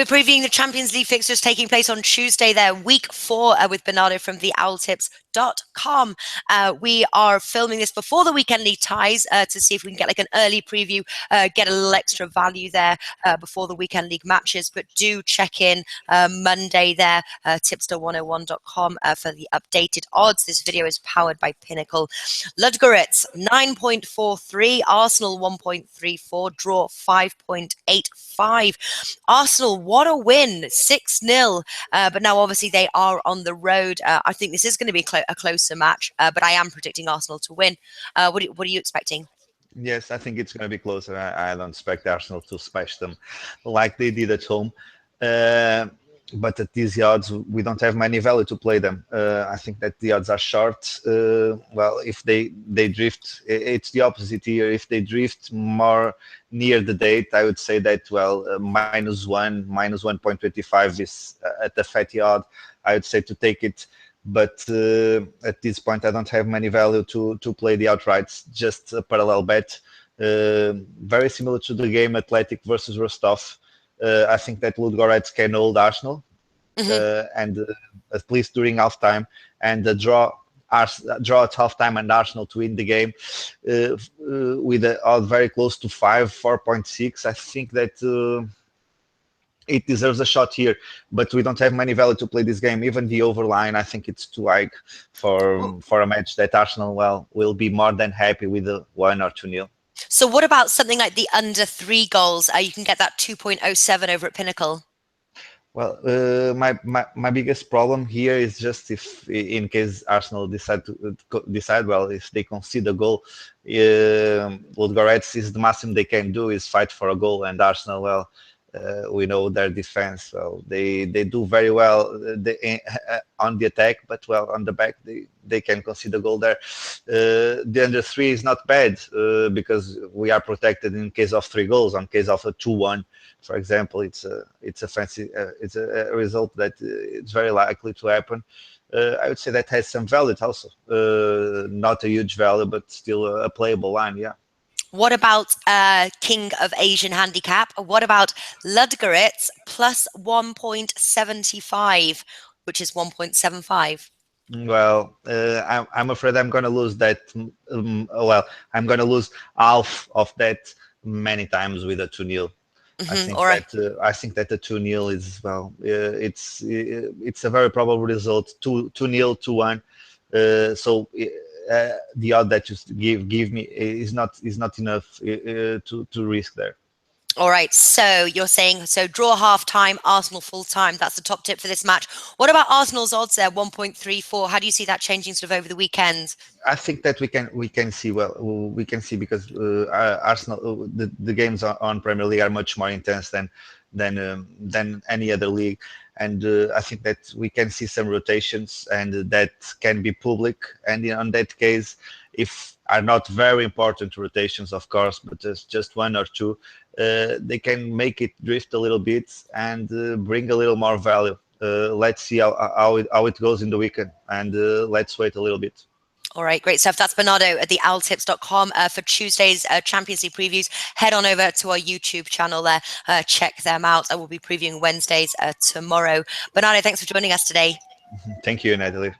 We're previewing the Champions League fixtures taking place on Tuesday there, week 4 with Bernardo from theowltips.com. We are filming this before the weekend league ties to see if we can get like an early preview, get a little extra value there before the weekend league matches. But do check in Monday there, tipster101.com for the updated odds. This video is powered by Pinnacle. Ludogorets 9.43, Arsenal 1.34, draw 5.85. Arsenal, what a win, 6-0. But now, obviously, they are on the road. I think this is going to be a closer match, but I am predicting Arsenal to win. What are you expecting? Yes, I think it's going to be closer. I don't expect Arsenal to smash them like they did at home. But at these odds, we don't have many value to play them. I think that the odds are short. Well, if they drift, it's the opposite here. If they drift more near the date, I would say that, well, -1, -1.25 is at the fatty odd. I would say to take it. But at this point, I don't have many value to play the outrights, just a parallel bet. Very similar to the game Athletic versus Rostov. I think that Ludogorets can hold Arsenal, and at least during halftime, and draw at halftime and Arsenal to win the game with a odd very close to 4.6. I think that it deserves a shot here, but we don't have many value to play this game. Even the overline, I think it's too high for a match that Arsenal will be more than happy with a 1 or 2-0. So what about something like the under 3 goals? You can get that 2.07 over at Pinnacle. Well, my biggest problem here is just if, in case Arsenal decide, well, if they concede a goal, Ludogorets is the maximum they can do is fight for a goal, and Arsenal, well, we know their defense. Well, they do very well on the attack, but well, on the back they can concede a goal there. The under 3 is not bad because we are protected in case of 3 goals. In case of a 2-1, for example, it's a result that it's very likely to happen. I would say that has some value also. Not a huge value, but still a playable line. Yeah. What about King of Asian Handicap? What about Ludogorets plus 1.75, which is 1.75? Well, I'm afraid I'm going to lose that. Well, I'm going to lose half of that many times with a 2-0. I think that the 2-0 is, well, it's a very probable result. 2-0, 2-1. So the odd that you give me is not enough to risk there. All right, so you're saying draw half time, Arsenal full time. That's the top tip for this match. What about Arsenal's odds there, 1.34? How do you see that changing sort of over the weekend? I think that we can see, well, we can see because Arsenal, the games on Premier League are much more intense than any other league, and I think that we can see some rotations, and that can be public. And in that case, if are not very important rotations, of course, but just 1 or 2, they can make it drift a little bit and bring a little more value. Let's see how it goes in the weekend, and let's wait a little bit. All right, great stuff. That's Bernardo at theowltips.com for Tuesday's Champions League previews. Head on over to our YouTube channel there. Check them out. I will be previewing Wednesdays tomorrow. Bernardo, thanks for joining us today. Thank you, Natalie.